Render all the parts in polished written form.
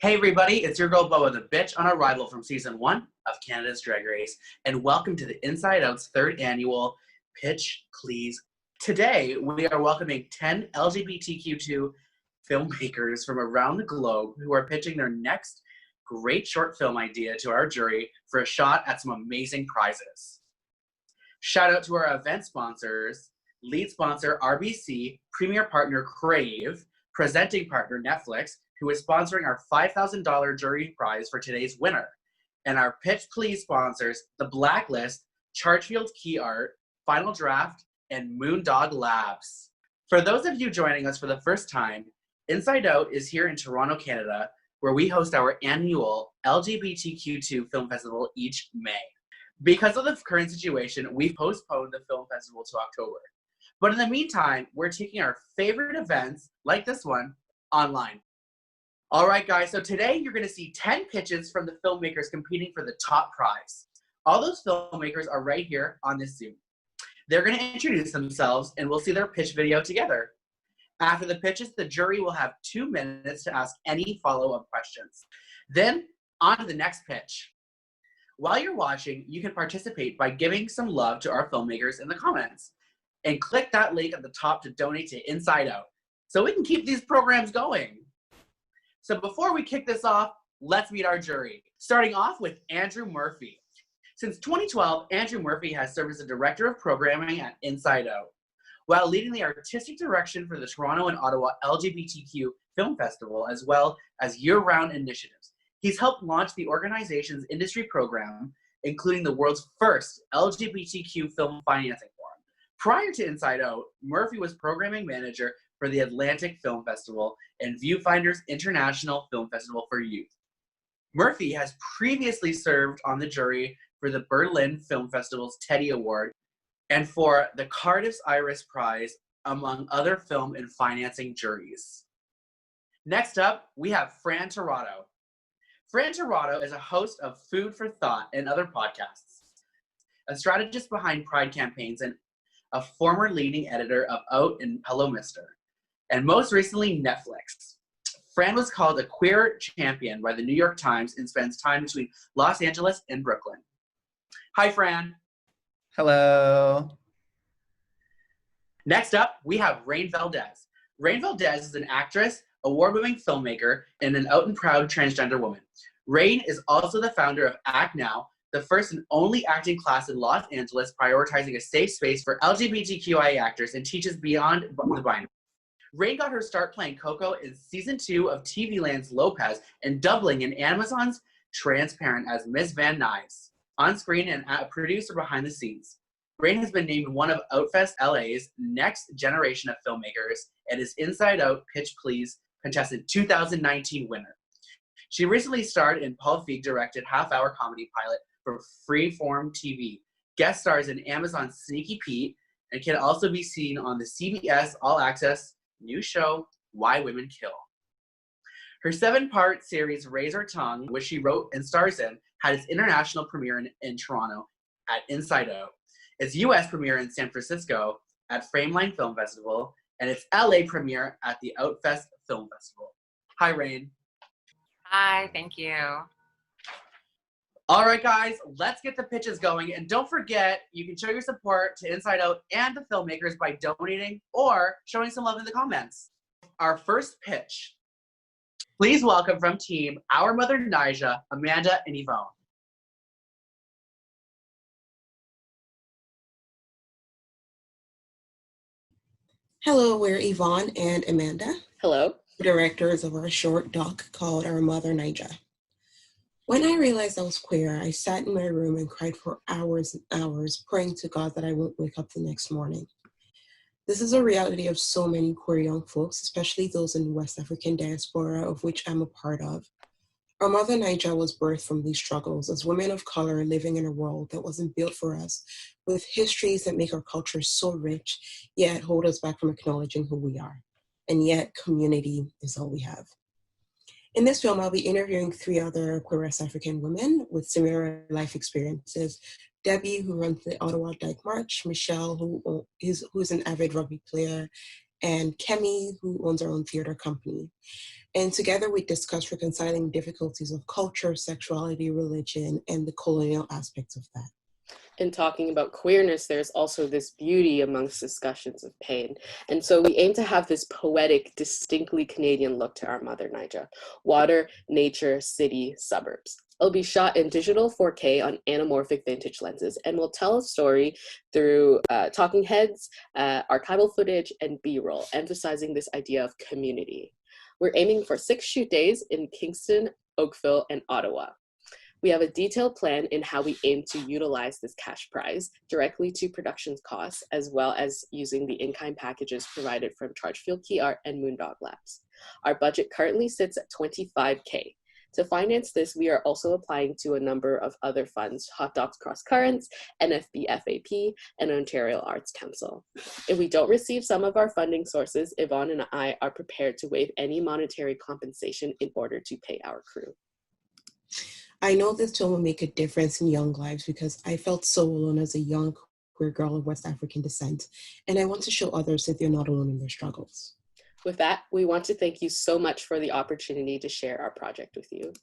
Hey everybody, it's your girl Boa, the bitch on arrival from season 1 of Canada's Drag Race, and welcome to the Inside Out's third annual Pitch Please. Today, we are welcoming 10 LGBTQ2 filmmakers from around the globe who are pitching their next great short film idea to our jury for a shot at some amazing prizes. Shout out to our event sponsors, lead sponsor RBC, premier partner Crave, presenting partner Netflix, who is sponsoring our $5,000 jury prize for today's winner, and our Pitch Please sponsors, The Blacklist, Chargefield Key Art, Final Draft, and Moondog Labs. For those of you joining us for the first time, Inside Out is here in Toronto, Canada, where we host our annual LGBTQ2 Film Festival each May. Because of the current situation, we've postponed the film festival to October. But in the meantime, we're taking our favorite events, like this one, online. All right, guys, so today you're going to see 10 pitches from the filmmakers competing for the top prize. All those filmmakers are right here on this Zoom. They're going to introduce themselves, and we'll see their pitch video together. After the pitches, the jury will have 2 minutes to ask any follow-up questions. Then, on to the next pitch. While you're watching, you can participate by giving some love to our filmmakers in the comments. And click that link at the top to donate to Inside Out, so we can keep these programs going. So before we kick this off, let's meet our jury. Starting off with Andrew Murphy. Since 2012, Andrew Murphy has served as a director of programming at Inside Out, while leading the artistic direction for the Toronto and Ottawa LGBTQ Film Festival, as well as year-round initiatives. He's helped launch the organization's industry program, including the world's first LGBTQ film financing forum. Prior to Inside Out, Murphy was programming manager for the Atlantic Film Festival and Viewfinder's International Film Festival for Youth. Murphy has previously served on the jury for the Berlin Film Festival's Teddy Award and for the Cardiff's Iris Prize, among other film and financing juries. Next up, we have Fran Tirado. Fran Tirado is a host of Food for Thought and other podcasts, a strategist behind Pride campaigns, and a former leading editor of Out and Hello Mister, and most recently Netflix. Fran was called a queer champion by the New York Times and spends time between Los Angeles and Brooklyn. Hi, Fran. Hello. Next up, we have Rain Valdez. Rain Valdez is an actress, award-winning filmmaker, and an out and proud transgender woman. Rain is also the founder of Act Now, the first and only acting class in Los Angeles prioritizing a safe space for LGBTQIA actors, and teaches beyond the binary. Rain got her start playing Coco in season 2 of TV Land's Lopez and doubling in Amazon's Transparent as Miss Van Nuys, on screen and a producer behind the scenes. Rain has been named one of Outfest LA's next generation of filmmakers and is Inside Out Pitch Please contestant 2019 winner. She recently starred in Paul Feig-directed half-hour comedy pilot for Freeform TV, guest stars in Amazon's Sneaky Pete, and can also be seen on the CBS All Access new show, Why Women Kill. Her 7-part series, Raise Our Tongue, which she wrote and stars in, had its international premiere in Toronto at Inside Out, its US premiere in San Francisco at Frameline Film Festival, and its LA premiere at the Outfest Film Festival. Hi, Rain. Hi, thank you. All right, guys, let's get the pitches going. And don't forget, you can show your support to Inside Out and the filmmakers by donating or showing some love in the comments. Our first pitch. Please welcome from team Our Mother Nyjah, Amanda, and Yvonne. Hello, we're Yvonne and Amanda. Hello. Directors of our short doc called Our Mother Nyjah. When I realized I was queer, I sat in my room and cried for hours and hours, praying to God that I won't wake up the next morning. This is a reality of so many queer young folks, especially those in the West African diaspora, of which I'm a part of. Our Mother Nyjah was birthed from these struggles as women of color living in a world that wasn't built for us, with histories that make our culture so rich, yet hold us back from acknowledging who we are. And yet, community is all we have. In this film, I'll be interviewing 3 other queer West African women with similar life experiences. Debbie, who runs the Ottawa Dyke March, Michelle, who's an avid rugby player, and Kemi, who owns our own theater company. And together we discuss reconciling difficulties of culture, sexuality, religion, and the colonial aspects of that. In talking about queerness, there's also this beauty amongst discussions of pain. And so we aim to have this poetic, distinctly Canadian look to our Mother Naija: water, nature, city, suburbs. It'll be shot in digital 4K on anamorphic vintage lenses and will tell a story through talking heads, archival footage, and B-roll, emphasizing this idea of community. We're aiming for 6 shoot days in Kingston, Oakville, and Ottawa. We have a detailed plan in how we aim to utilize this cash prize directly to production costs, as well as using the in-kind packages provided from Chargefield Key Art and Moondog Labs. Our budget currently sits at $25K. To finance this, we are also applying to a number of other funds: Hot Dogs Cross Currents, NFB FAP, and Ontario Arts Council. If we don't receive some of our funding sources, Yvonne and I are prepared to waive any monetary compensation in order to pay our crew. I know this film will make a difference in young lives because I felt so alone as a young queer girl of West African descent, and I want to show others that they're not alone in their struggles. With that, we want to thank you so much for the opportunity to share our project with you.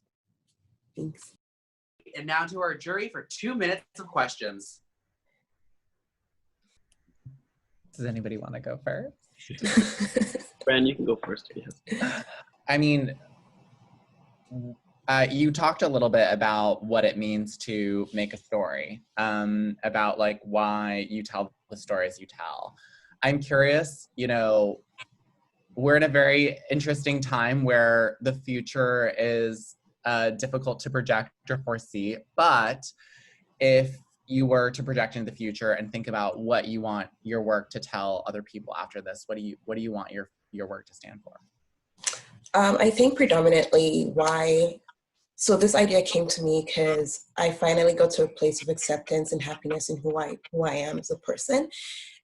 Thanks. And now to our jury for 2 minutes of questions. Does anybody want to go first? Bren, you can go first. Yes. I mean, you talked a little bit about what it means to make a story, about like why you tell the stories you tell. I'm curious, you know, we're in a very interesting time where the future is difficult to project or foresee, but if you were to project into the future and think about what you want your work to tell other people after this, what do you want your work to stand for? I think predominantly so this idea came to me because I finally got to a place of acceptance and happiness in who I am as a person.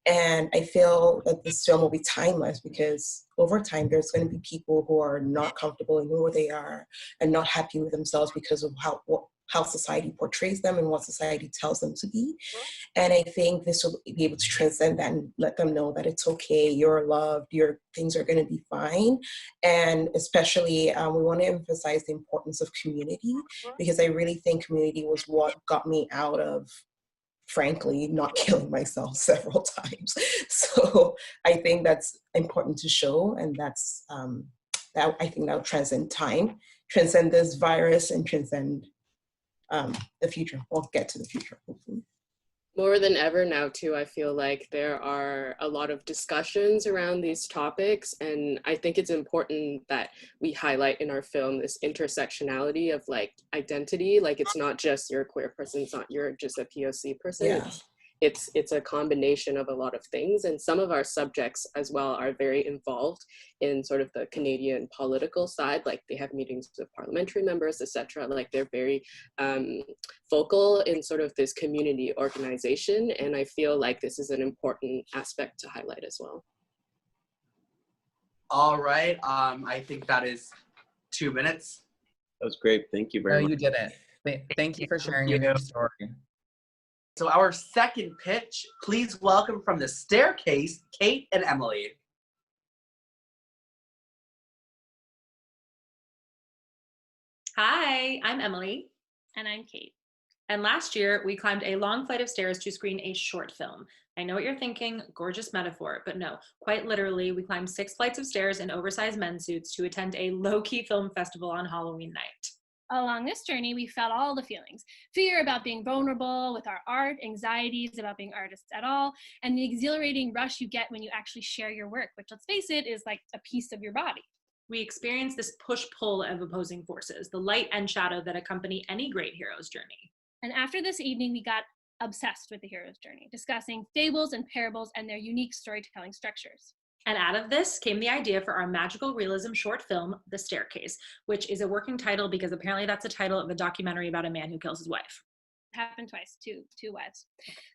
And I feel that this film will be timeless because over time, there's going to be people who are not comfortable in who they are and not happy with themselves because of how society portrays them and what society tells them to be. And I think this will be able to transcend that and let them know that it's okay, you're loved, your things are going to be fine. And especially, we want to emphasize the importance of community because I really think community was what got me out of, frankly, not killing myself several times. So I think that's important to show, and that's that I think that'll transcend time, transcend this virus, and transcend the future. We'll get to the future, hopefully. More than ever now, too, I feel like there are a lot of discussions around these topics, and I think it's important that we highlight in our film this intersectionality of like identity. Like, it's not just you're a queer person, it's not you're just a POC person. Yeah. It's a combination of a lot of things, and some of our subjects as well are very involved in sort of the Canadian political side. Like, they have meetings with parliamentary members, etc. Like, they're very vocal in sort of this community organization, and I feel like this is an important aspect to highlight as well. All right, I think that is 2 minutes. That was great. Thank you very much. No, you didn't. Thank you for sharing your story. So our second pitch, please welcome from the staircase, Kate and Emily. Hi, I'm Emily. And I'm Kate. And last year, we climbed a long flight of stairs to screen a short film. I know what you're thinking, gorgeous metaphor, but no, quite literally, we climbed 6 flights of stairs in oversized men's suits to attend a low-key film festival on Halloween night. Along this journey, we felt all the feelings. Fear about being vulnerable with our art, anxieties about being artists at all, and the exhilarating rush you get when you actually share your work, which, let's face it, is like a piece of your body. We experienced this push-pull of opposing forces, the light and shadow that accompany any great hero's journey. And after this evening, we got obsessed with the hero's journey, discussing fables and parables and their unique storytelling structures. And out of this came the idea for our magical realism short film, The Staircase, which is a working title because apparently that's the title of a documentary about a man who kills his wife. It happened twice, two wives.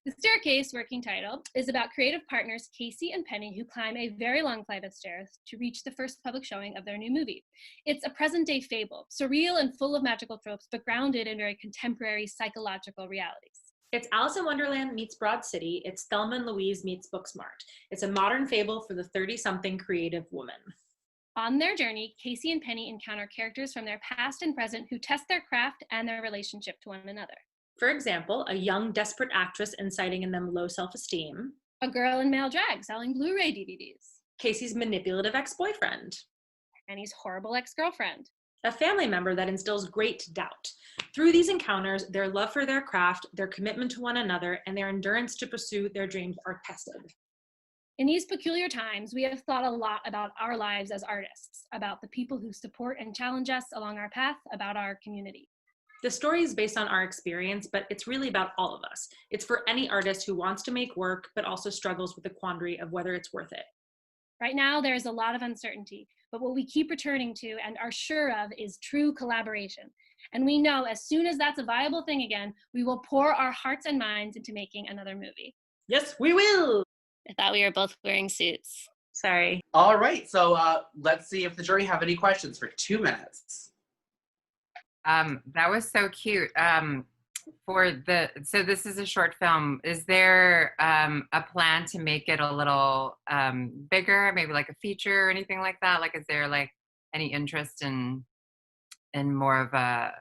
The Staircase, working title, is about creative partners Casey and Penny who climb a very long flight of stairs to reach the first public showing of their new movie. It's a present-day fable, surreal and full of magical tropes, but grounded in very contemporary psychological realities. It's Alice in Wonderland meets Broad City. It's Thelma and Louise meets Booksmart. It's a modern fable for the 30-something creative woman. On their journey, Casey and Penny encounter characters from their past and present who test their craft and their relationship to one another. For example, a young, desperate actress inciting in them low self-esteem. A girl in male drag selling Blu-ray DVDs. Casey's manipulative ex-boyfriend. Penny's horrible ex-girlfriend. A family member that instills great doubt. Through these encounters, their love for their craft, their commitment to one another, and their endurance to pursue their dreams are tested. In these peculiar times, we have thought a lot about our lives as artists, about the people who support and challenge us along our path, about our community. The story is based on our experience, but it's really about all of us. It's for any artist who wants to make work, but also struggles with the quandary of whether it's worth it. Right now, there is a lot of uncertainty, but what we keep returning to and are sure of is true collaboration. And we know as soon as that's a viable thing again, we will pour our hearts and minds into making another movie. Yes, we will! I thought we were both wearing suits. Sorry. All right, so let's see if the jury have any questions for 2 minutes. That was so cute. So this is a short film. Is there a plan to make it a little bigger, maybe like a feature or anything like that? Like, is there like any interest in more of a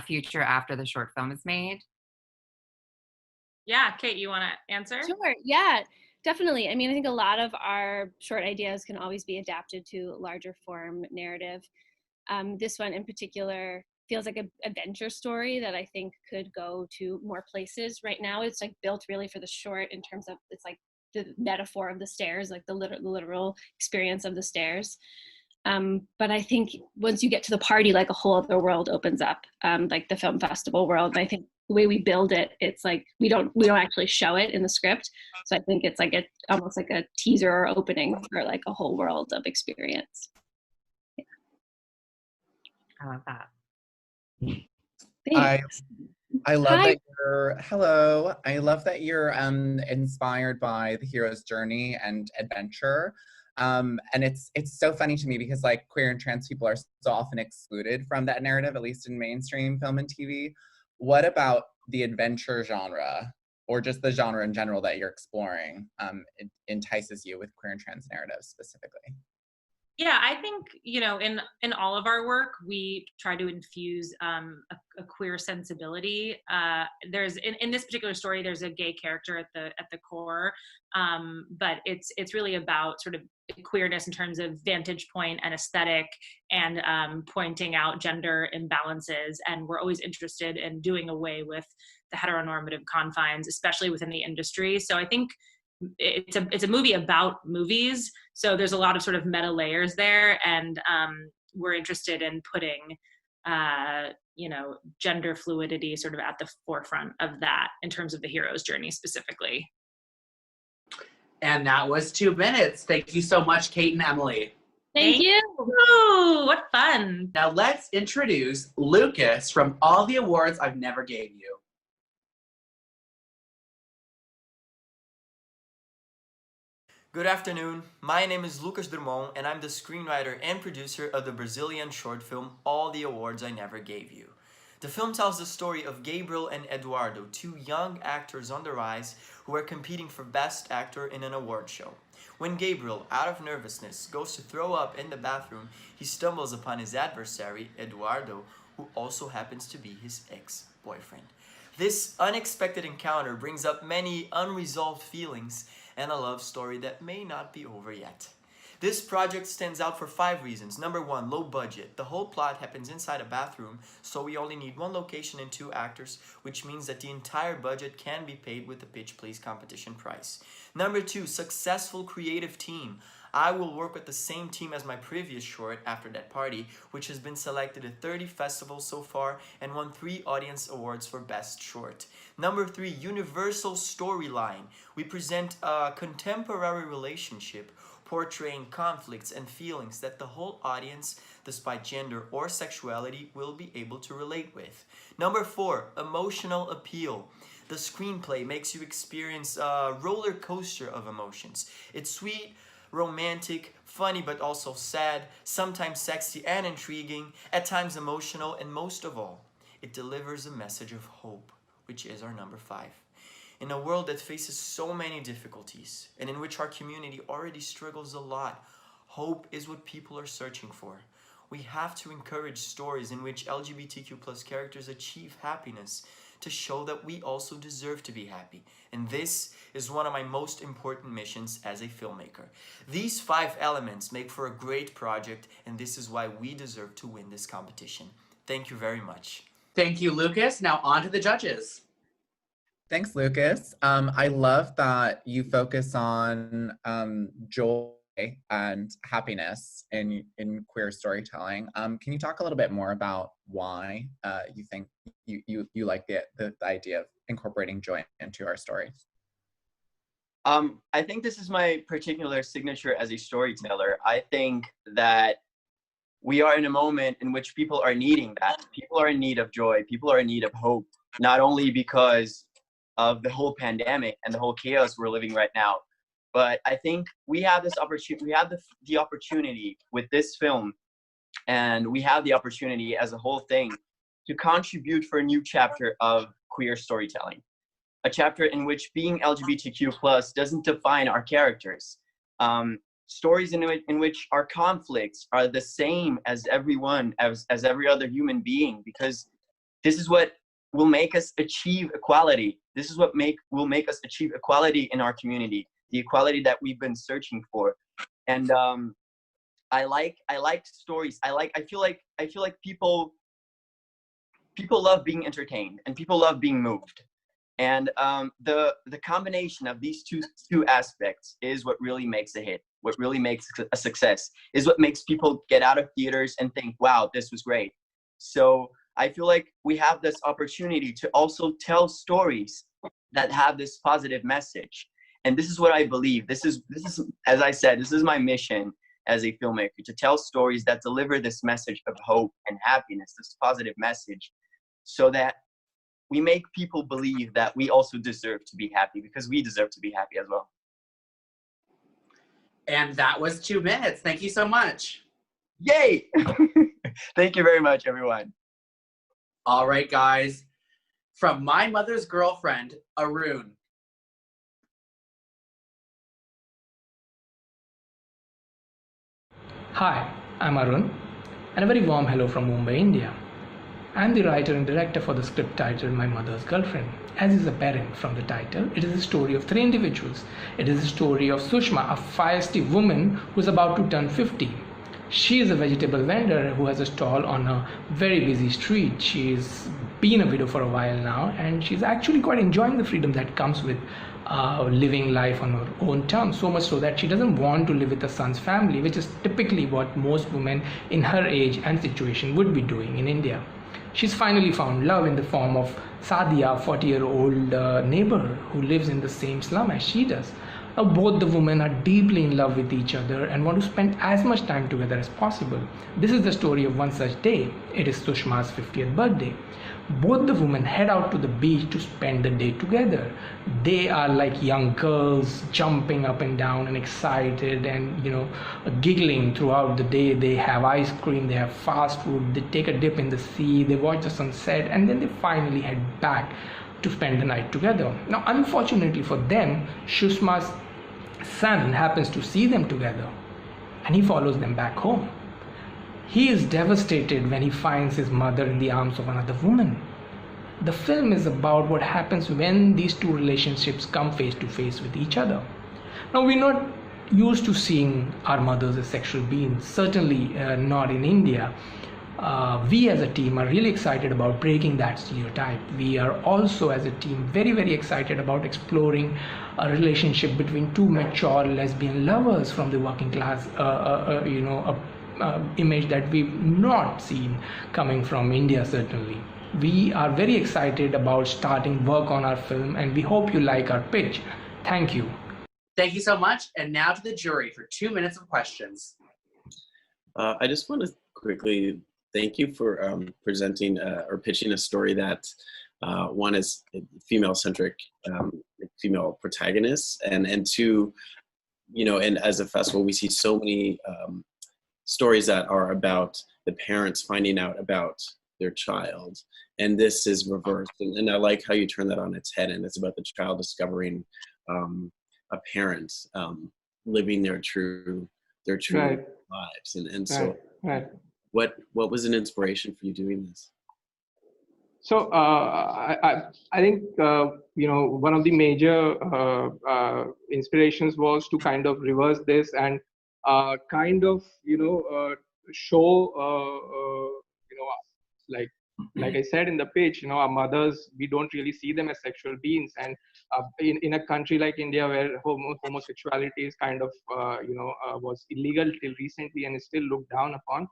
future after the short film is made? Yeah, Kate, you want to answer? Sure, yeah, definitely. I mean, I think a lot of our short ideas can always be adapted to larger form narrative. This one in particular feels like an adventure story that I think could go to more places. Right now, it's like built really for the short in terms of it's like the metaphor of the stairs, like the literal experience of the stairs. But I think once you get to the party, like a whole other world opens up, like the film festival world. And I think the way we build it, it's like we don't actually show it in the script. So I think it's like almost like a teaser or opening for like a whole world of experience. Yeah. I love that. I love that you're hello. I love that you're inspired by the hero's journey and adventure. And it's so funny to me because like queer and trans people are so often excluded from that narrative, at least in mainstream film and TV. What about the adventure genre or just the genre in general that you're exploring it entices you with queer and trans narratives specifically? Yeah, I think, in all of our work, we try to infuse a queer sensibility. There's in this particular story, there's a gay character at the core, but it's really about sort of queerness in terms of vantage point and aesthetic and pointing out gender imbalances. And we're always interested in doing away with the heteronormative confines, especially within the industry. So I think it's a movie about movies, so there's a lot of sort of meta layers there, and we're interested in putting gender fluidity sort of at the forefront of that in terms of the hero's journey specifically. And that was 2 minutes. Thank you so much, Kate and Emily. Thank you. Ooh, what fun. Now let's introduce Lucas from All the Awards I've Never Gave You. Good afternoon, my name is Lucas Drummond and I'm the screenwriter and producer of the Brazilian short film All the Awards I Never Gave You. The film tells the story of Gabriel and Eduardo, two young actors on the rise who are competing for Best Actor in an award show. When Gabriel, out of nervousness, goes to throw up in the bathroom, he stumbles upon his adversary, Eduardo, who also happens to be his ex-boyfriend. This unexpected encounter brings up many unresolved feelings and a love story that may not be over yet. This project stands out for 5 reasons. Number 1, low budget. The whole plot happens inside a bathroom, so we only need 1 location and 2 actors, which means that the entire budget can be paid with the Pitch Please competition price. Number 2, successful creative team. I will work with the same team as my previous short, After That Party, which has been selected at 30 festivals so far and won 3 audience awards for Best Short. Number 3, universal storyline. We present a contemporary relationship portraying conflicts and feelings that the whole audience, despite gender or sexuality, will be able to relate with. Number 4, emotional appeal. The screenplay makes you experience a roller coaster of emotions. It's sweet, romantic, funny but also sad, sometimes sexy and intriguing, at times emotional, and most of all, it delivers a message of hope, which is our number 5. In a world that faces so many difficulties and in which our community already struggles a lot, hope is what people are searching for. We have to encourage stories in which LGBTQ+ characters achieve happiness to show that we also deserve to be happy. And this is one of my most important missions as a filmmaker. These 5 elements make for a great project, and this is why we deserve to win this competition. Thank you very much. Thank you, Lucas. Now on to the judges. Thanks, Lucas. I love that you focus on joy and happiness in queer storytelling. Can you talk a little bit more about why you think you like the idea of incorporating joy into our stories? I think this is my particular signature as a storyteller. I think that we are in a moment in which people are needing that. People are in need of joy. People are in need of hope, not only because of the whole pandemic and the whole chaos we're living right now, but I think we have this opportunity. We have the opportunity with this film, and we have the opportunity as a whole thing to contribute for a new chapter of queer storytelling. A chapter in which being LGBTQ+ doesn't define our characters. Stories in which our conflicts are the same as everyone, as every other human being, because this is what will make us achieve equality. This is what will make us achieve equality in our community, the equality that we've been searching for. And I like stories. I feel like people love being entertained and people love being moved. And the combination of these two aspects is what really makes a hit, what really makes a success, is what makes people get out of theaters and think, wow, this was great. So I feel like we have this opportunity to also tell stories that have this positive message. And this is what I believe. This is, as I said, this is my mission as a filmmaker, to tell stories that deliver this message of hope and happiness, this positive message, so that we make people believe that we also deserve to be happy, because we deserve to be happy as well. And that was 2 minutes. Thank you so much. Yay! Thank you very much, everyone. All right, guys. From My Mother's Girlfriend, Arun. Hi, I'm Arun, and a very warm hello from Mumbai, India. I'm the writer and director for the script titled My Mother's Girlfriend. As is apparent from the title, it is a story of 3 individuals. It is a story of Sushma, a feisty woman who is about to turn 50. She is a vegetable vendor who has a stall on a very busy street. She's been a widow for a while now, and she's actually quite enjoying the freedom that comes with living life on her own terms, so much so that she doesn't want to live with her son's family, which is typically what most women in her age and situation would be doing in India. She's finally found love in the form of Sadia, a 40-year-old neighbor who lives in the same slum as she does. Now both the women are deeply in love with each other and want to spend as much time together as possible. This is the story of one such day. It is Sushma's 50th birthday. Both the women head out to the beach to spend the day together. They are like young girls, jumping up and down and excited and, giggling throughout the day. They have ice cream, they have fast food, they take a dip in the sea, they watch the sunset, and then they finally head back to spend the night together. Now, unfortunately for them, Sushma's son happens to see them together, and he follows them back home. He is devastated when he finds his mother in the arms of another woman. The film is about what happens when these two relationships come face to face with each other. Now, we're not used to seeing our mothers as sexual beings, certainly not in India. We as a team are really excited about breaking that stereotype. We are also as a team very, very excited about exploring a relationship between two mature lesbian lovers from the working class, image that we've not seen coming from India, certainly. We are very excited about starting work on our film, and we hope you like our pitch. Thank you. Thank you so much. And now to the jury for 2 minutes of questions. I just want to quickly thank you for presenting or pitching a story that one is female-centric, female protagonists, and two, and as a festival, we see so many stories that are about the parents finding out about their child. And this is reversed. And I like how you turn that on its head, and it's about the child discovering a parent living their true Right. lives. And so Right. what was an inspiration for you doing this? So I think one of the major inspirations was to kind of reverse this and kind of show like I said in the pitch, our mothers, we don't really see them as sexual beings, and in a country like India where homosexuality is kind of was illegal till recently and is still looked down upon.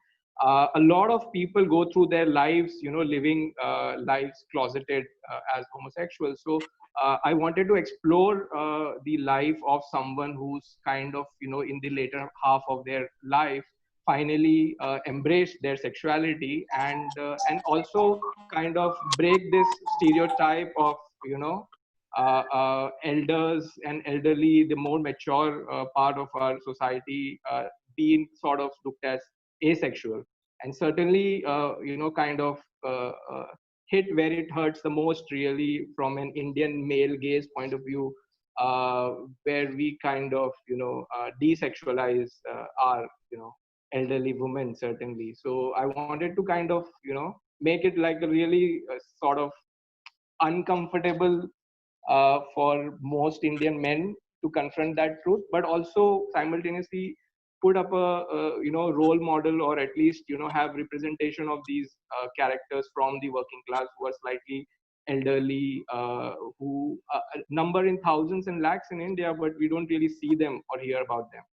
A lot of people go through their lives, living lives closeted as homosexuals. So I wanted to explore the life of someone who's kind of, in the later half of their life, finally embraced their sexuality and also kind of break this stereotype of, elders and elderly, the more mature part of our society, being sort of looked as asexual, and certainly kind of hit where it hurts the most, really, from an Indian male gaze point of view, where we kind of desexualize our elderly women, certainly. So I wanted to kind of make it like a really sort of uncomfortable for most Indian men to confront that truth, but also simultaneously put up a role model, or at least have representation of these characters from the working class who are slightly elderly, who number in thousands and lakhs in India, but we don't really see them or hear about them.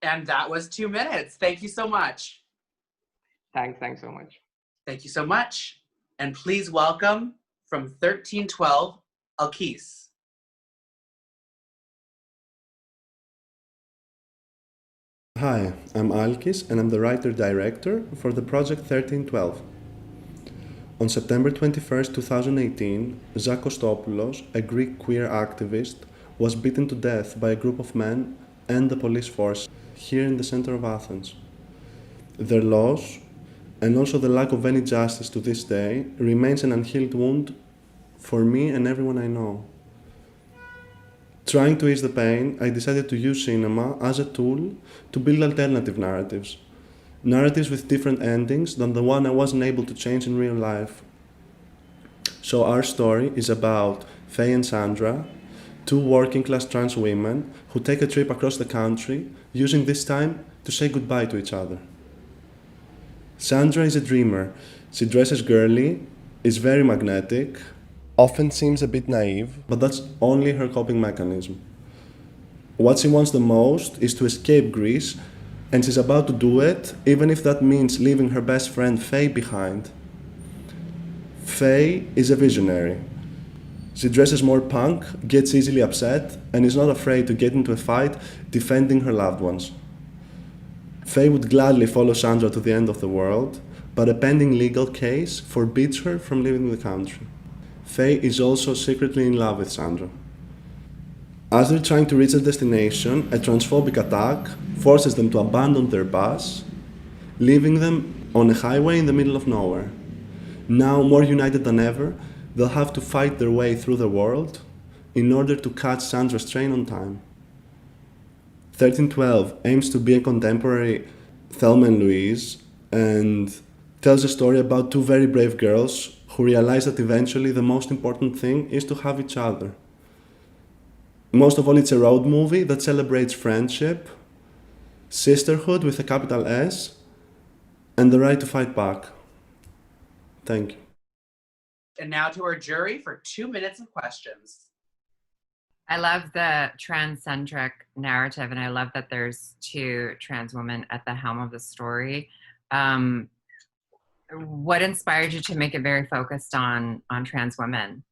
And that was 2 minutes. Thank you so much. Thanks so much. Thank you so much. And please welcome from 1312, Alkis. Hi, I'm Alkis, and I'm the writer-director for the project 1312. On September 21st, 2018, Zach Kostopoulos, a Greek queer activist, was beaten to death by a group of men and the police force here in the center of Athens. Their loss, and also the lack of any justice to this day, remains an unhealed wound for me and everyone I know. Trying to ease the pain, I decided to use cinema as a tool to build alternative narratives. Narratives with different endings than the one I wasn't able to change in real life. So our story is about Faye and Sandra, two working-class trans women who take a trip across the country, using this time to say goodbye to each other. Sandra is a dreamer. She dresses girly, is very magnetic, often seems a bit naive, but that's only her coping mechanism. What she wants the most is to escape Greece, and she's about to do it, even if that means leaving her best friend Faye behind. Faye is a visionary. She dresses more punk, gets easily upset, and is not afraid to get into a fight defending her loved ones. Faye would gladly follow Sandra to the end of the world, but a pending legal case forbids her from leaving the country. Faye is also secretly in love with Sandra. As they're trying to reach their destination, a transphobic attack forces them to abandon their bus, leaving them on a highway in the middle of nowhere. Now more united than ever, they'll have to fight their way through the world in order to catch Sandra's train on time. 1312 aims to be a contemporary Thelma and Louise and tells a story about two very brave girls who realize that eventually the most important thing is to have each other. Most of all, it's a road movie that celebrates friendship, sisterhood with a capital S, and the right to fight back. Thank you. And now to our jury for 2 minutes of questions. I love the transcentric narrative, and I love that there's two trans women at the helm of the story. What inspired you to make it very focused on trans women?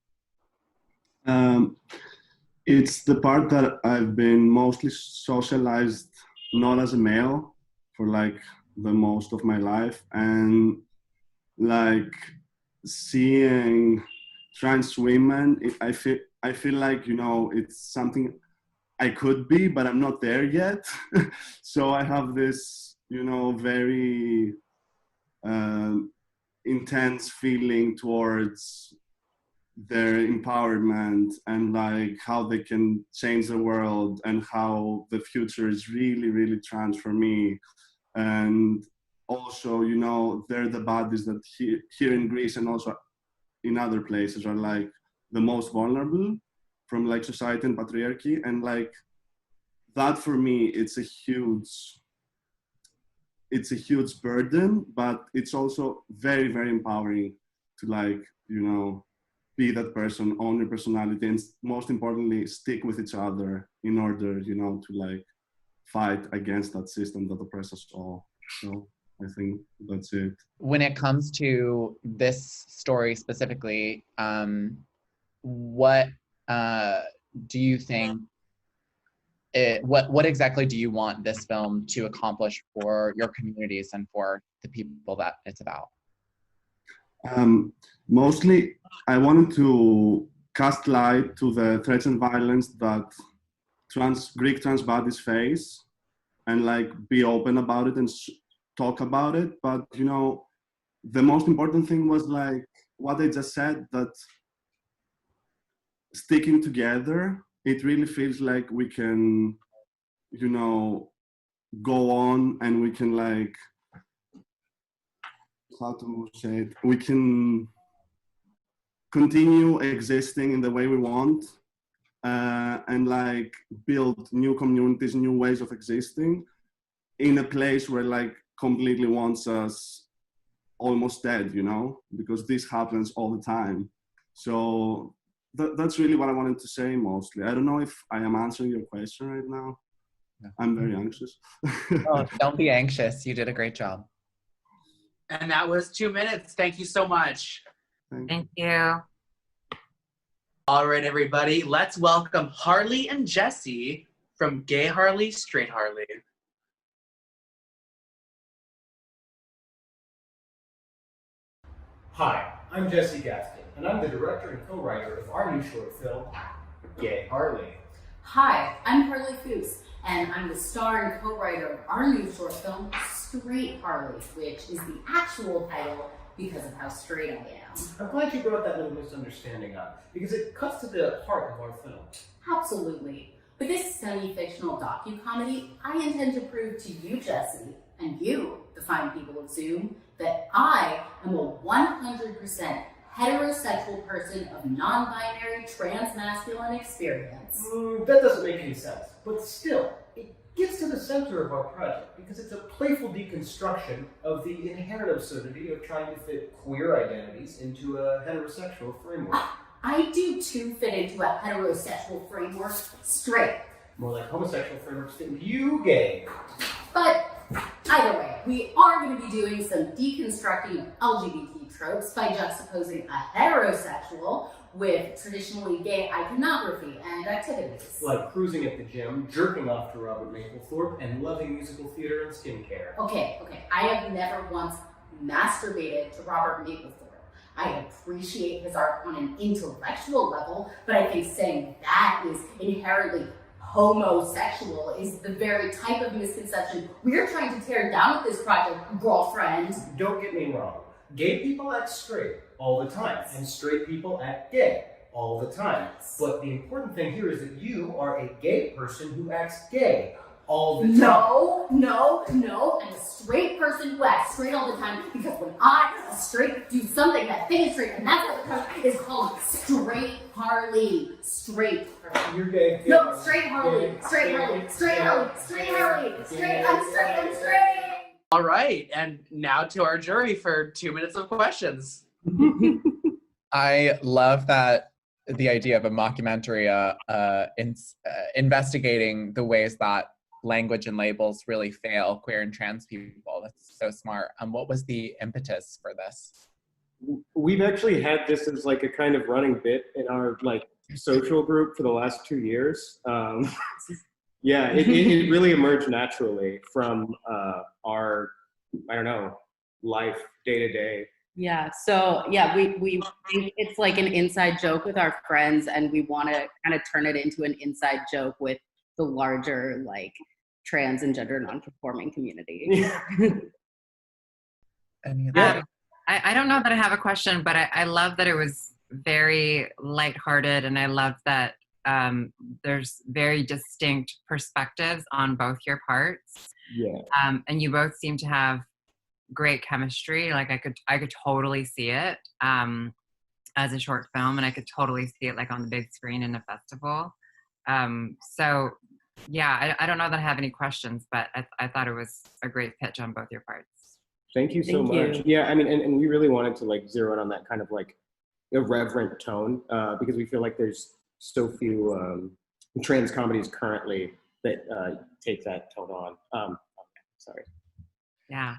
It's the part that I've been mostly socialized not as a male for like the most of my life, and like seeing trans women, I feel like, you know, it's something I could be, but I'm not there yet. So I have this, you know, very intense feeling towards their empowerment and like how they can change the world and how the future is really, really trans for me. And also, you know, they're the bodies that here in Greece and also in other places are like the most vulnerable from like society and patriarchy. And like that for me, it's a huge burden, but it's also very, very empowering to like, you know, be that person, own your personality, and most importantly, stick with each other in order, you know, to like fight against that system that oppresses us all. So I think that's it. When it comes to this story specifically, what do you think, what exactly do you want this film to accomplish for your communities and for the people that it's about? Mostly, I wanted to cast light to the threats and violence that Greek trans bodies face, and like be open about it and talk about it. But you know, the most important thing was like what I just said, that sticking together, it really feels like we can, you know, go on and we can like, how to say it, we can continue existing in the way we want and like build new communities, new ways of existing in a place where like completely wants us almost dead, you know, because this happens all the time. So that's really what I wanted to say mostly. I don't know if I am answering your question right now. No. I'm very anxious. Oh, don't be anxious. You did a great job. And that was 2 minutes. Thank you so much. Thank you. All right, everybody, let's welcome Harley and Jesse from Gay Harley, Straight Harley. Hi, I'm Jesse Gaskin, and I'm the director and co-writer of our new short film, Gay Harley. Hi, I'm Harley Foose, and I'm the star and co-writer of our new short film, Straight Harley, which is the actual title because of how straight I am. I'm glad you brought that little misunderstanding up, because it cuts to the heart of our film. Absolutely. With this semi-fictional docu-comedy, I intend to prove to you, Jesse, and you, the fine people of Zoom, that I am a 100% heterosexual person of non-binary trans-masculine experience. That doesn't make any sense, but still, it gets to the center of our project because it's a playful deconstruction of the inherent absurdity of trying to fit queer identities into a heterosexual framework. I do too fit into a heterosexual framework straight. More like homosexual frameworks fit into you, gay. But either way, we are going to be doing some deconstructing of LGBT tropes by juxtaposing a heterosexual with traditionally gay iconography and activities. Like cruising at the gym, jerking off to Robert Mapplethorpe, and loving musical theater and skincare. Okay, I have never once masturbated to Robert Mapplethorpe. I appreciate his art on an intellectual level, but I think saying that is inherently homosexual is the very type of misconception we're trying to tear down with this project, girlfriend. Don't get me wrong. Gay people act straight all the time, and straight people act gay all the time. But the important thing here is that you are a gay person who acts gay all the time. No. I'm a straight person who acts straight all the time because when I, a straight, do something that thinks straight, and that's what the project is called Straight Harley. Straight Harley. You're gay. No, Straight Harley. Straight Harley. Straight Harley. Straight Harley. Straight. I'm straight. All right, and now to our jury for 2 minutes of questions. I love that the idea of a mockumentary investigating the ways that language and labels really fail queer and trans people. That's so smart. What was the impetus for this? We've actually had this as like a kind of running bit in our like social group for the last 2 years. Yeah, it really emerged naturally from our, I don't know, life day to day. Yeah, so yeah, we think it's like an inside joke with our friends, and we want to kind of turn it into an inside joke with the larger like trans and gender non-conforming community. I don't know that I have a question, but I love that it was very lighthearted, and I love that there's very distinct perspectives on both your parts. Yeah. And you both seem to have great chemistry. Like I could totally see it as a short film, and I could totally see it like on the big screen in a festival. So yeah, I don't know that I have any questions, but I thought it was a great pitch on both your parts. Thank you so much. Yeah, I mean, and we really wanted to like zero in on that kind of like irreverent tone because we feel like there's so few trans comedies currently that take that tone on. Sorry. Yeah.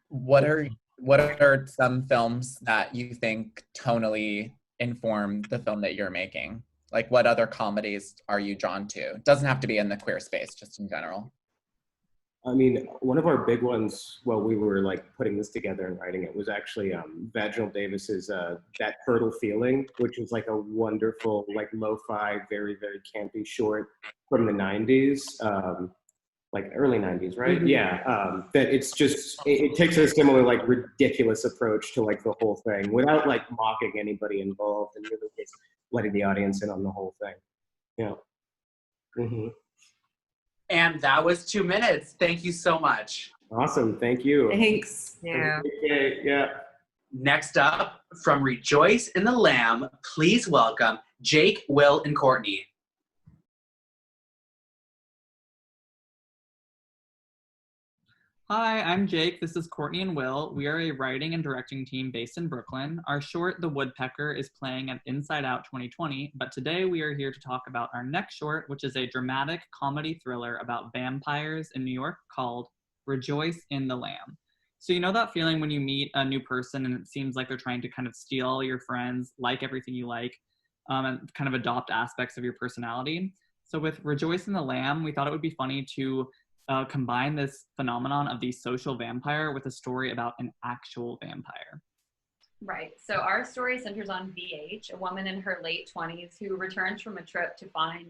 What are some films that you think tonally inform the film that you're making? Like, what other comedies are you drawn to? Doesn't have to be in the queer space, just in general. I mean, one of our big ones while we were like putting this together and writing it was actually Vaginal Davis's That Fertile Feeling, which was like a wonderful, like lo-fi, very, very campy short from the 90s, like early 90s, right? Mm-hmm. Yeah, that it's just, it takes a similar like ridiculous approach to like the whole thing without like mocking anybody involved and really just letting the audience in on the whole thing. Yeah. Mm-hmm. And that was 2 minutes. Thank you so much. Awesome. Thank you. Thanks. Yeah. Okay, yeah. Next up, from Rejoice in the Lamb, please welcome Jake, Will, and Courtney. Hi, I'm Jake. This is Courtney and Will. We are a writing and directing team based in Brooklyn. Our short, The Woodpecker, is playing at Inside Out 2020, but today we are here to talk about our next short, which is a dramatic comedy thriller about vampires in New York called Rejoice in the Lamb. So you know that feeling when you meet a new person and it seems like they're trying to kind of steal all your friends, like everything you like, and kind of adopt aspects of your personality. So with Rejoice in the Lamb, we thought it would be funny to combine this phenomenon of the social vampire with a story about an actual vampire. Right. So our story centers on VH, a woman in her late 20s who returns from a trip to find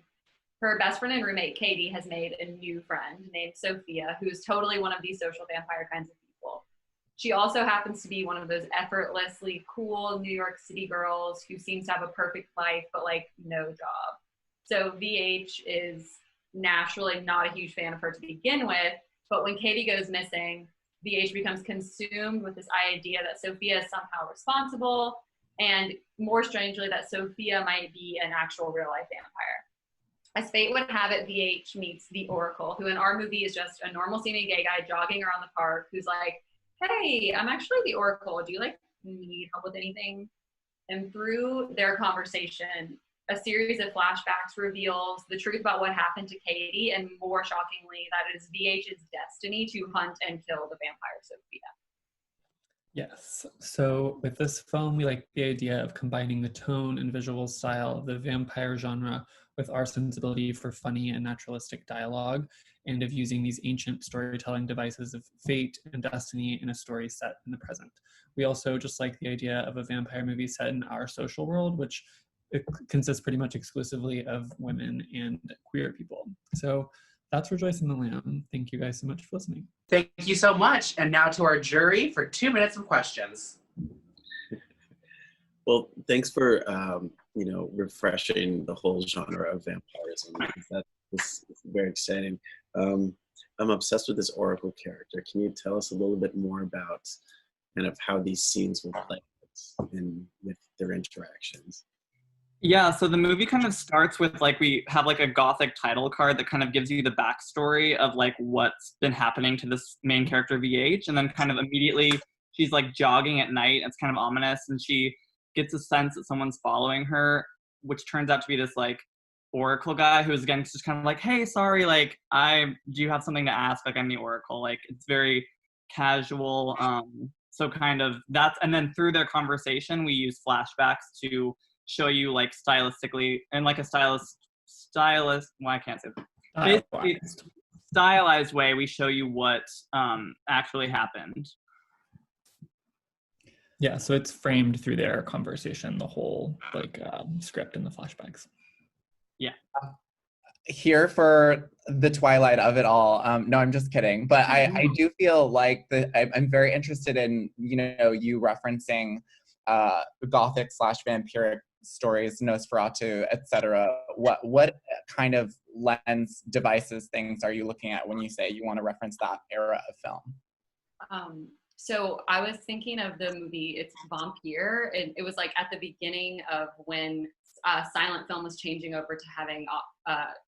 her best friend and roommate, Katie, has made a new friend named Sophia, who is totally one of these social vampire kinds of people. She also happens to be one of those effortlessly cool New York City girls who seems to have a perfect life, but like no job. So VH is naturally not a huge fan of her to begin with, but when Katie goes missing, VH becomes consumed with this idea that Sophia is somehow responsible, and more strangely, that Sophia might be an actual real-life vampire. As fate would have it, VH meets the Oracle, who in our movie is just a normal-seeming gay guy jogging around the park who's like, hey, I'm actually the Oracle. Do you like need help with anything? And through their conversation, a series of flashbacks reveals the truth about what happened to Katie, and more shockingly, that it is VH's destiny to hunt and kill the vampire Sophia. Yes. So with this film, we like the idea of combining the tone and visual style of the vampire genre with our sensibility for funny and naturalistic dialogue, and of using these ancient storytelling devices of fate and destiny in a story set in the present. We also just like the idea of a vampire movie set in our social world, which it consists pretty much exclusively of women and queer people. So that's Rejoice in the Lamb. Thank you guys so much for listening. Thank you so much. And now to our jury for 2 minutes of questions. Well, thanks for refreshing the whole genre of vampirism. That's very exciting. I'm obsessed with this Oracle character. Can you tell us a little bit more about kind of how these scenes will play in with their interactions? Yeah, so the movie kind of starts with like, we have like a gothic title card that kind of gives you the backstory of like what's been happening to this main character VH, and then kind of immediately she's like jogging at night. It's kind of ominous, and she gets a sense that someone's following her, which turns out to be this like Oracle guy who's again just kind of like, hey, sorry, like do you have something to ask? Like I'm the Oracle. Like it's very casual. So kind of that's, and then through their conversation, we use flashbacks to show you like stylistically and like a stylist, well, I can't say that. Basically, stylized way, we show you what actually happened. Yeah, so it's framed through their conversation, the whole like script and the flashbacks. Yeah. here for the twilight of it all. No, I'm just kidding. But I do feel like I'm very interested in, you referencing Gothic / vampiric stories, Nosferatu, etc. What kind of lens, devices, things are you looking at when you say you want to reference that era of film? So I was thinking of the movie, it's Vampire. It was like at the beginning of when silent film was changing over to having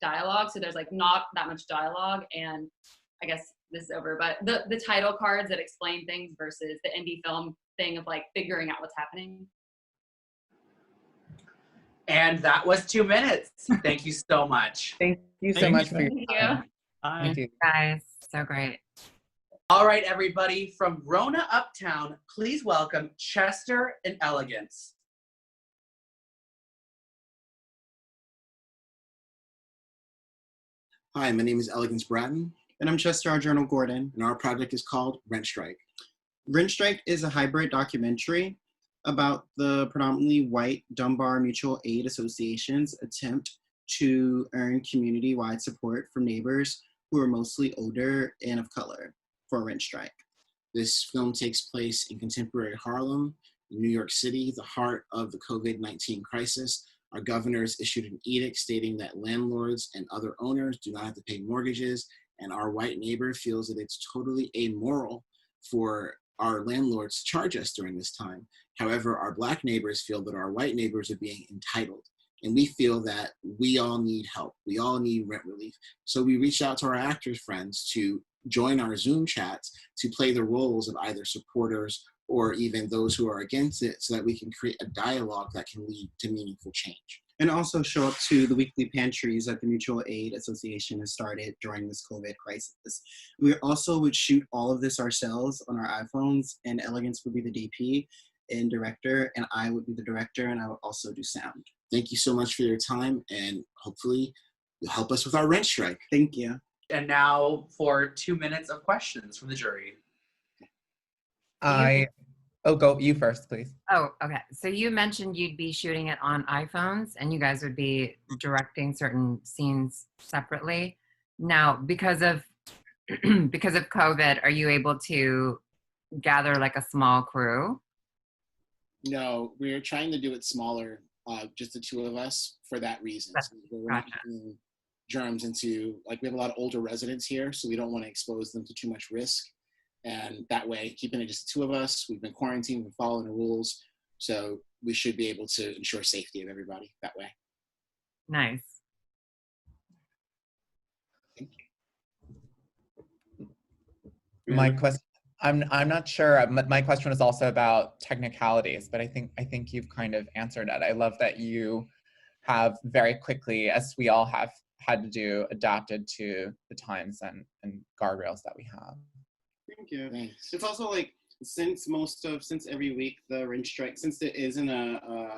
dialogue. So there's like not that much dialogue, and I guess this is over, but the title cards that explain things versus the indie film thing of like figuring out what's happening. And that was 2 minutes. Thank you so much. Thank you so much for your time. Thank you, guys. So great. All right, everybody, from Rona Uptown, please welcome Chester and Elegance. Hi, my name is Elegance Bratton. And I'm Chester R. Journal Gordon, and our project is called Rent Strike. Rent Strike is a hybrid documentary about the predominantly white Dunbar Mutual Aid Association's attempt to earn community-wide support from neighbors who are mostly older and of color for a rent strike. This film takes place in contemporary Harlem, New York City, the heart of the COVID-19 crisis. Our governor has issued an edict stating that landlords and other owners do not have to pay mortgages, and our white neighbor feels that it's totally amoral for our landlords to charge us during this time. However, our Black neighbors feel that our white neighbors are being entitled, and we feel that we all need help. We all need rent relief. So we reached out to our actors friends to join our Zoom chats to play the roles of either supporters or even those who are against it, so that we can create a dialogue that can lead to meaningful change. And also show up to the weekly pantries that the Mutual Aid Association has started during this COVID crisis. We also would shoot all of this ourselves on our iPhones, and Elegance would be the DP and director, and I would be the director, and I would also do sound. Thank you so much for your time, and hopefully you'll help us with our rent strike. Thank you. And now for 2 minutes of questions from the jury. Go you first, please. Oh, okay. So you mentioned you'd be shooting it on iPhones and you guys would be directing certain scenes separately. Now, because of COVID, are you able to gather like a small crew? No, we're trying to do it smaller, just the two of us for that reason. So we're not putting germs into, like, we have a lot of older residents here, so we don't want to expose them to too much risk. And that way, keeping it just the two of us, we've been quarantined, we're following the rules, so we should be able to ensure safety of everybody that way. Nice. Thank you. My question, I'm not sure. My question was also about technicalities, but I think you've kind of answered it. I love that you have very quickly, as we all have had to do, adapted to the times and guardrails that we have. Thank you. Thanks. It's also like, since every week the rent strike, since it isn't a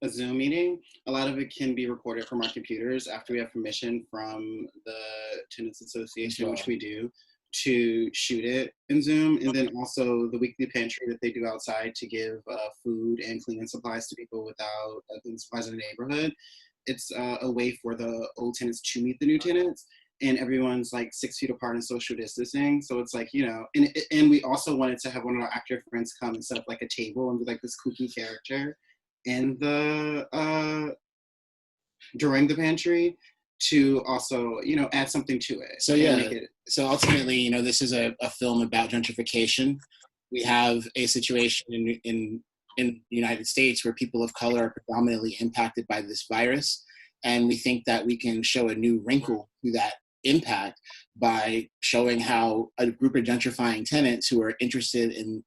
Zoom meeting, a lot of it can be recorded from our computers after we have permission from the Tenants Association, which we do, to shoot it in Zoom. And then also the weekly pantry that they do outside to give food and cleaning supplies to people without cleaning supplies in the neighborhood. It's a way for the old tenants to meet the new tenants. And everyone's like 6 feet apart and social distancing. So it's like, and we also wanted to have one of our actor friends come and set up like a table and be like this kooky character in the, during the pantry to also, add something to it. So yeah, so ultimately, this is a film about gentrification. We have a situation in the United States where people of color are predominantly impacted by this virus. And we think that we can show a new wrinkle to that impact by showing how a group of gentrifying tenants who are interested in,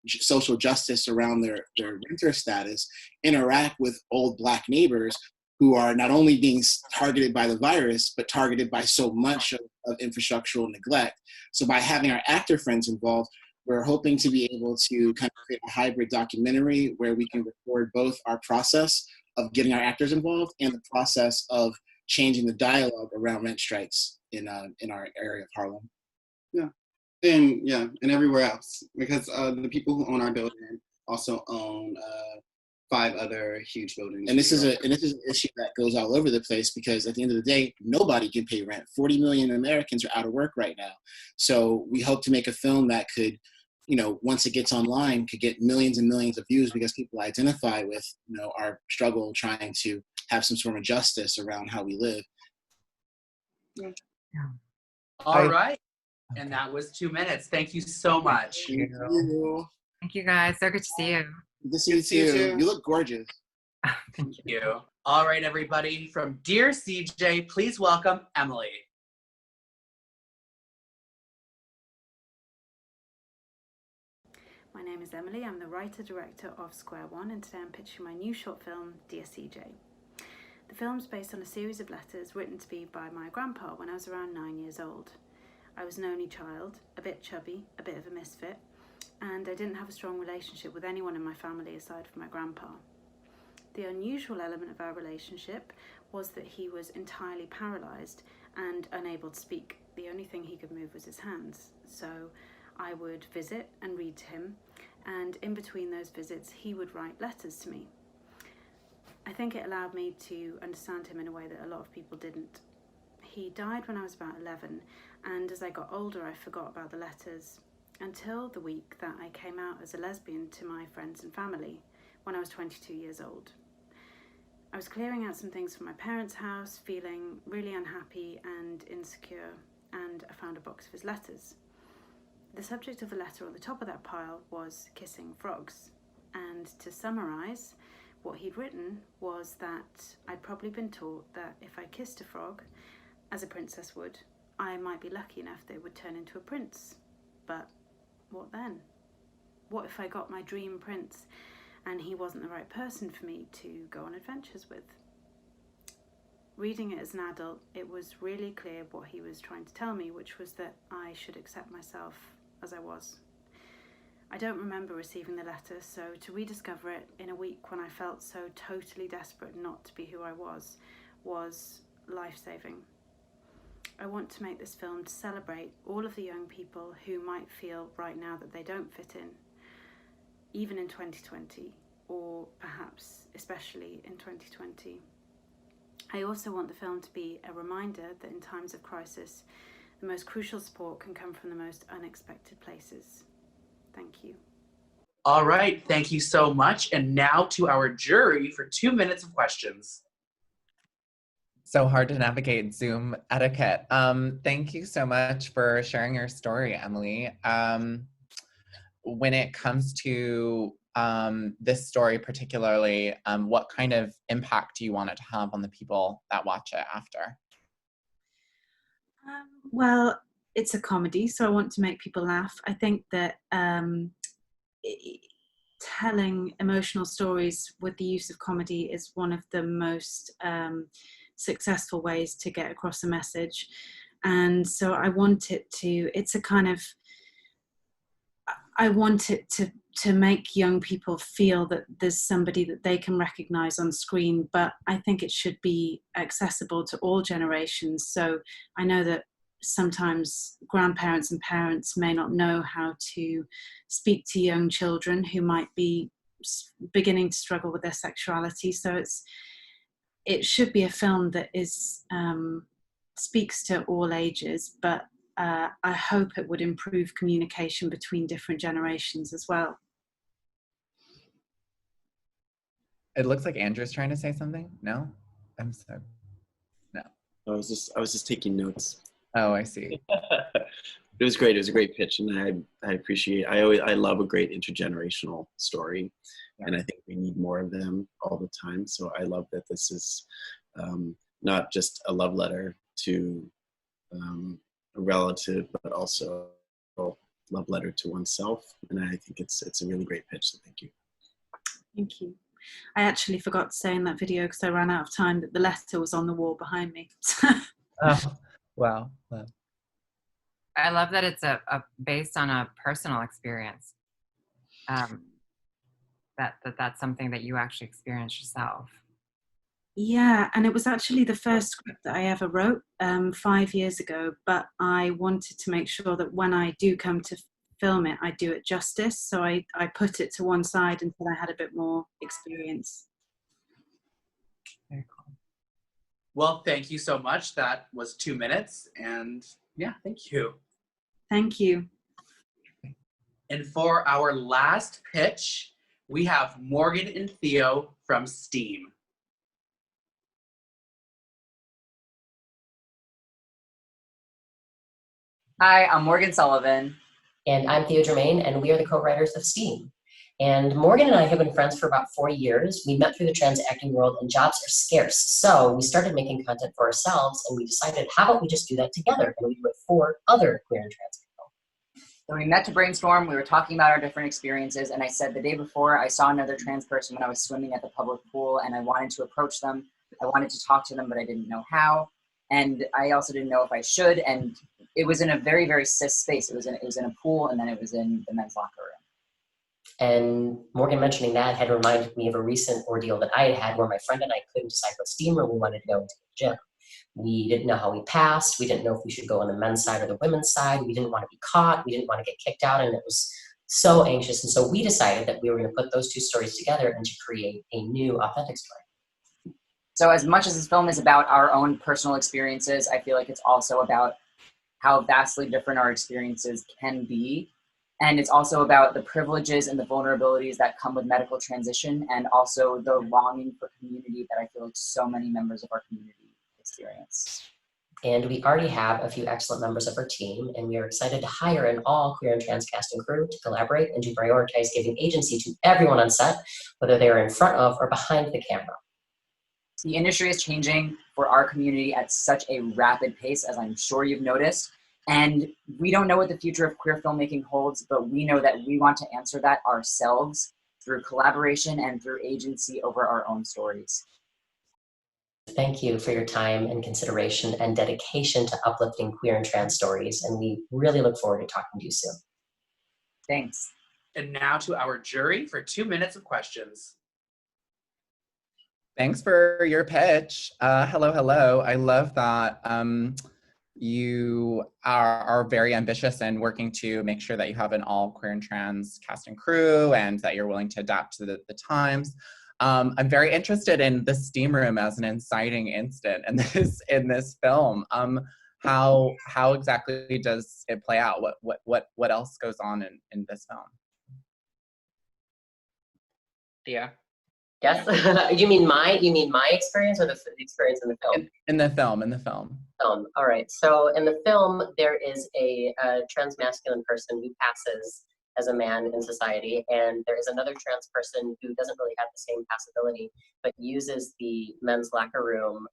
social justice around their renter status interact with old Black neighbors who are not only being targeted by the virus, but targeted by so much of infrastructural neglect. So by having our actor friends involved, we're hoping to be able to kind of create a hybrid documentary where we can record both our process of getting our actors involved and the process of changing the dialogue around rent strikes in our area of Harlem. Yeah, and everywhere else, because the people who own our building also own 5 other huge buildings. And this is an issue that goes all over the place, because at the end of the day, nobody can pay rent. 40 million Americans are out of work right now. So we hope to make a film that could, you know, once it gets online, could get millions and millions of views, because people identify with, you know, our struggle trying to have some sort of justice around how we live. Yeah. All right. And that was 2 minutes. Thank you so much. Thank you. Thank you, guys. So good to see you. Good to see you too. You look gorgeous. Thank you. All right, everybody. From Dear CJ, please welcome Emily. My name is Emily. I'm the writer-director of Square One, and today I'm pitching my new short film, Dear CJ. The film's based on a series of letters written to me by my grandpa when I was around 9 years old. I was an only child, a bit chubby, a bit of a misfit, and I didn't have a strong relationship with anyone in my family aside from my grandpa. The unusual element of our relationship was that he was entirely paralysed and unable to speak. The only thing he could move was his hands. So I would visit and read to him, and in between those visits he would write letters to me. I think it allowed me to understand him in a way that a lot of people didn't. He died when I was about 11, and as I got older I forgot about the letters, until the week that I came out as a lesbian to my friends and family when I was 22 years old. I was clearing out some things from my parents' house, feeling really unhappy and insecure, and I found a box of his letters. The subject of the letter on the top of that pile was kissing frogs, and to summarise, what he'd written was that I'd probably been taught that if I kissed a frog, as a princess would, I might be lucky enough that it would turn into a prince. But what then? What if I got my dream prince and he wasn't the right person for me to go on adventures with? Reading it as an adult, it was really clear what he was trying to tell me, which was that I should accept myself as I was. I don't remember receiving the letter, so to rediscover it in a week when I felt so totally desperate not to be who I was life-saving. I want to make this film to celebrate all of the young people who might feel right now that they don't fit in, even in 2020, or perhaps especially in 2020. I also want the film to be a reminder that in times of crisis, the most crucial support can come from the most unexpected places. Thank you. All right, thank you so much. And now to our jury for 2 minutes of questions. So hard to navigate Zoom etiquette. Thank you so much for sharing your story, Emily. When it comes to this story particularly, what kind of impact do you want it to have on the people that watch it after? Well, it's a comedy, so I want to make people laugh. I think that telling emotional stories with the use of comedy is one of the most successful ways to get across a message. And so I want it to, I want it to make young people feel that there's somebody that they can recognize on screen, but I think it should be accessible to all generations. So I know that sometimes grandparents and parents may not know how to speak to young children who might be beginning to struggle with their sexuality. So it should be a film that is speaks to all ages, but I hope it would improve communication between different generations as well. It looks like Andrew's trying to say something. No? I'm sorry. No. I was just taking notes. Oh, I see. It was great. It was a great pitch, and I appreciate. I love a great intergenerational story, and I think we need more of them all the time. So I love that this is not just a love letter to a relative, but also a love letter to oneself. And I think it's a really great pitch. So thank you. Thank you. I actually forgot to say in that video, because I ran out of time, that the letter was on the wall behind me. Oh, wow. I love that it's based on a personal experience. That's something that you actually experienced yourself. Yeah, and it was actually the first script that I ever wrote 5 years ago, but I wanted to make sure that when I do come to film it, I'd do it justice. So I put it to one side until I had a bit more experience. Very cool. Well, thank you so much. That was 2 minutes. And yeah, thank you. Thank you. And for our last pitch, we have Morgan and Theo from STEAM. Hi, I'm Morgan Sullivan. And I'm Theo Germain, and we are the co-writers of STEAM. And Morgan and I have been friends for about 4 years. We met through the trans acting world, and jobs are scarce. So we started making content for ourselves, and we decided, how about we just do that together? And we do it for other queer and trans people. So we met to brainstorm. We were talking about our different experiences, and I said the day before, I saw another trans person when I was swimming at the public pool, and I wanted to approach them. I wanted to talk to them, but I didn't know how. And I also didn't know if I should. And it was in a very, very cis space. It was in a pool, and then it was in the men's locker room. And Morgan mentioning that had reminded me of a recent ordeal that I had had where my friend and I couldn't decide what STEAM room we wanted to go into the gym. We didn't know how we passed. We didn't know if we should go on the men's side or the women's side. We didn't want to be caught. We didn't want to get kicked out. And it was so anxious. And so we decided that we were going to put those two stories together and to create a new authentic story. So as much as this film is about our own personal experiences, I feel like it's also about how vastly different our experiences can be. And it's also about the privileges and the vulnerabilities that come with medical transition, and also the longing for community that I feel like so many members of our community experience. And we already have a few excellent members of our team, and we are excited to hire an all queer and trans cast and crew to collaborate and to prioritize giving agency to everyone on set, whether they are in front of or behind the camera. The industry is changing for our community at such a rapid pace, as I'm sure you've noticed. And we don't know what the future of queer filmmaking holds, but we know that we want to answer that ourselves through collaboration and through agency over our own stories. Thank you for your time and consideration and dedication to uplifting queer and trans stories, and we really look forward to talking to you soon. Thanks. And now to our jury for 2 minutes of questions. Thanks for your pitch. Hello. I love that you are very ambitious and working to make sure that you have an all queer and trans cast and crew, and that you're willing to adapt to the times. I'm very interested in the STEAM room as an inciting incident in this film. How exactly does it play out? What else goes on in this film? Yeah. Yes. You mean my experience, or the experience in the film? In the film. All right. So in the film, there is a trans masculine person who passes as a man in society, and there is another trans person who doesn't really have the same passability, but uses the men's locker room,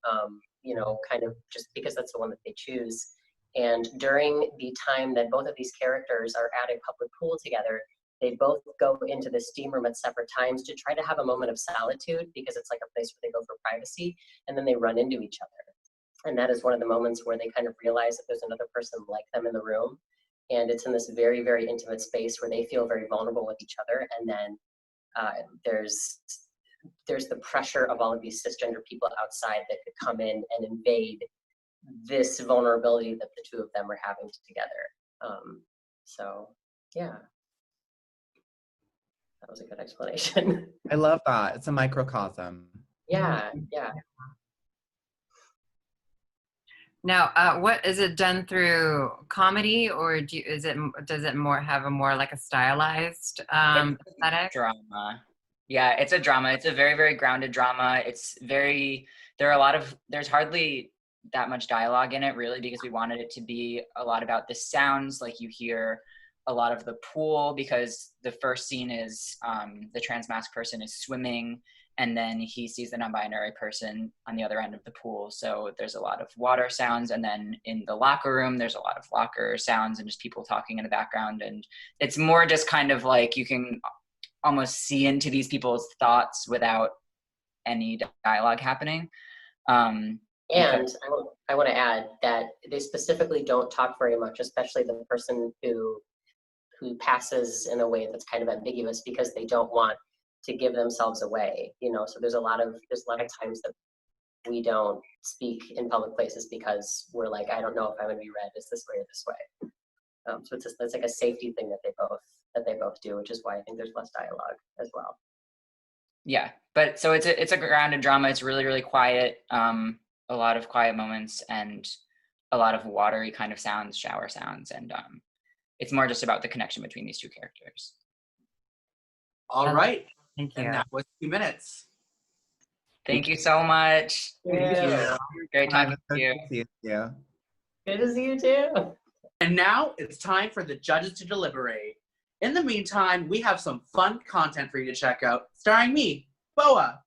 kind of just because that's the one that they choose. And during the time that both of these characters are at a public pool together, they both go into the STEAM room at separate times to try to have a moment of solitude, because it's like a place where they go for privacy, and then they run into each other. And that is one of the moments where they kind of realize that there's another person like them in the room. And it's in this very, very intimate space where they feel very vulnerable with each other. And then there's the pressure of all of these cisgender people outside that could come in and invade this vulnerability that the two of them are having together. So, yeah. That was a good explanation. I love that. It's a microcosm. Yeah. Now, what is it done through comedy, or does it more have a more like a stylized aesthetic? Drama. Yeah, it's a drama. It's a very, very grounded drama. There's hardly that much dialogue in it, really, because we wanted it to be a lot about the sounds. Like, you hear a lot of the pool, because the first scene is the trans masc person is swimming, and then he sees the non-binary person on the other end of the pool. So there's a lot of water sounds. And then in the locker room, there's a lot of locker sounds and just people talking in the background. And it's more just kind of like you can almost see into these people's thoughts without any dialogue happening. And I want to add that they specifically don't talk very much, especially the person who passes in a way that's kind of ambiguous, because they don't want to give themselves away, so there's a lot of times that we don't speak in public places because we're like, I don't know if I'm going to be read as this way or this way. So it's like a safety thing that they both do, which is why I think there's less dialogue as well. Yeah, but so it's a grounded drama. It's really, really quiet. A lot of quiet moments and a lot of watery kind of sounds, shower sounds, and it's more just about the connection between these two characters. All right. Thank you. And that was 2 minutes. Thank you so much. Thank you. Great talking to you. Yeah. Good to see you too. And now it's time for the judges to deliberate. In the meantime, we have some fun content for you to check out, starring me, Boa.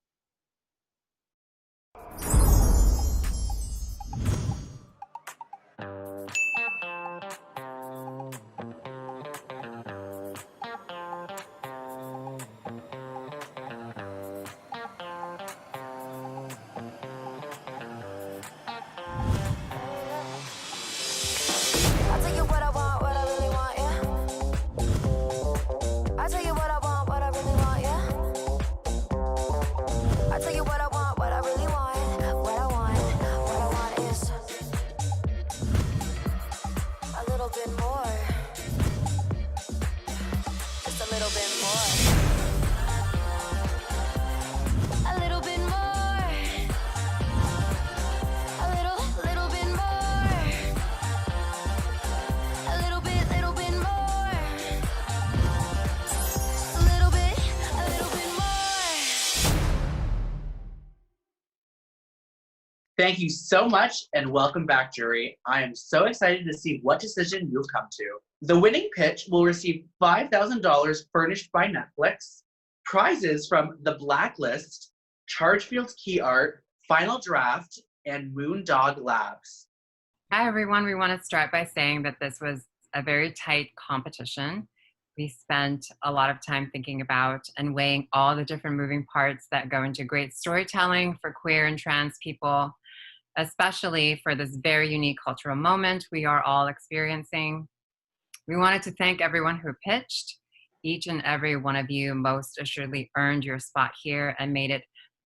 Thank you so much and welcome back, jury. I am so excited to see what decision you've come to. The winning pitch will receive $5,000 furnished by Netflix, prizes from The Blacklist, Chargefield Key Art, Final Draft, and Moondog Labs. Hi, everyone. We want to start by saying that this was a very tight competition. We spent a lot of time thinking about and weighing all the different moving parts that go into great storytelling for queer and trans people, especially for this very unique cultural moment we are all experiencing. We wanted to thank everyone who pitched. Each and every one of you most assuredly earned your spot here and made it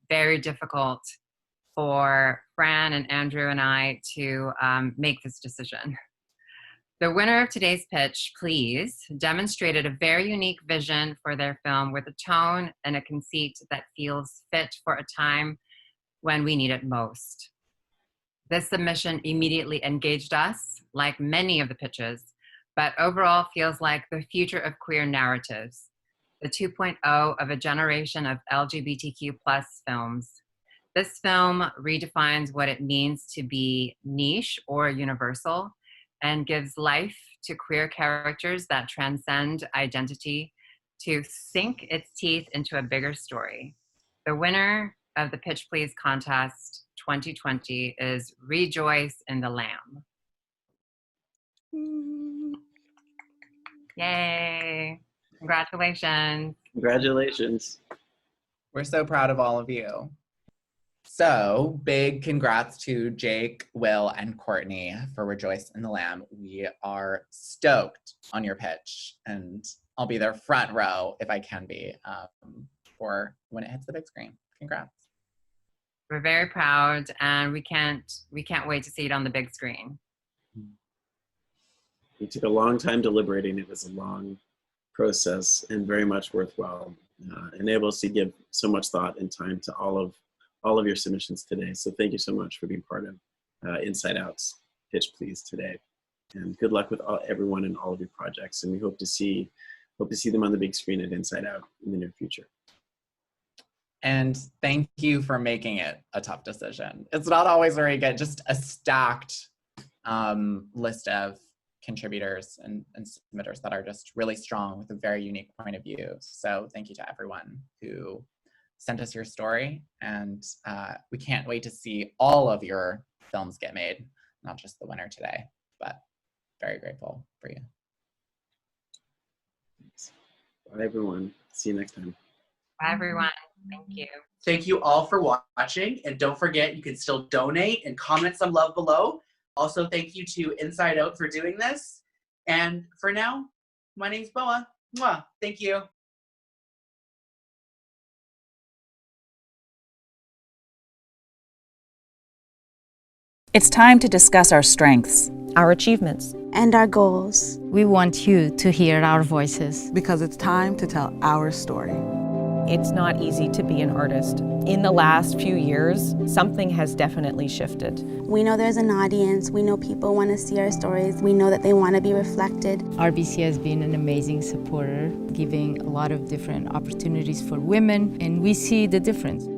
very difficult for Fran and Andrew and I to make this decision. The winner of today's pitch, Please, demonstrated a very unique vision for their film with a tone and a conceit that feels fit for a time when we need it most. This submission immediately engaged us, like many of the pitches, but overall feels like the future of queer narratives, the 2.0 of a generation of LGBTQ+ films. This film redefines what it means to be niche or universal, and gives life to queer characters that transcend identity to sink its teeth into a bigger story. The winner of the Pitch Please contest 2020 is Rejoice in the Lamb. Yay! Congratulations. Congratulations. We're so proud of all of you. So big congrats to Jake, Will, and Courtney for Rejoice in the Lamb. We are stoked on your pitch, and I'll be there front row if I can be for when it hits the big screen. Congrats. We're very proud, and we can't wait to see it on the big screen. We took a long time deliberating. It was a long process and very much worthwhile. Enable us to give so much thought and time to all of your submissions today. So thank you so much for being part of Inside Out's Pitch Please today. And good luck with everyone in all of your projects. And we hope to see them on the big screen at Inside Out in the near future. And thank you for making it a tough decision. It's not always very good, just a stacked list of contributors and submitters that are just really strong with a very unique point of view. So thank you to everyone who sent us your story, and we can't wait to see all of your films get made, not just the winner today, but very grateful for you. Thanks. Bye everyone. See you next time. Bye everyone. Thank you. Thank you all for watching, and don't forget you can still donate and comment some love below. Also, thank you to Inside Out for doing this. And for now, my name's Boa. Mwah. Thank you. It's time to discuss our strengths. our achievements, and our goals. We want you to hear our voices. Because it's time to tell our story. It's not easy to be an artist. In the last few years, something has definitely shifted. We know there's an audience. We know people want to see our stories. We know that they want to be reflected. RBC has been an amazing supporter, giving a lot of different opportunities for women, and we see the difference.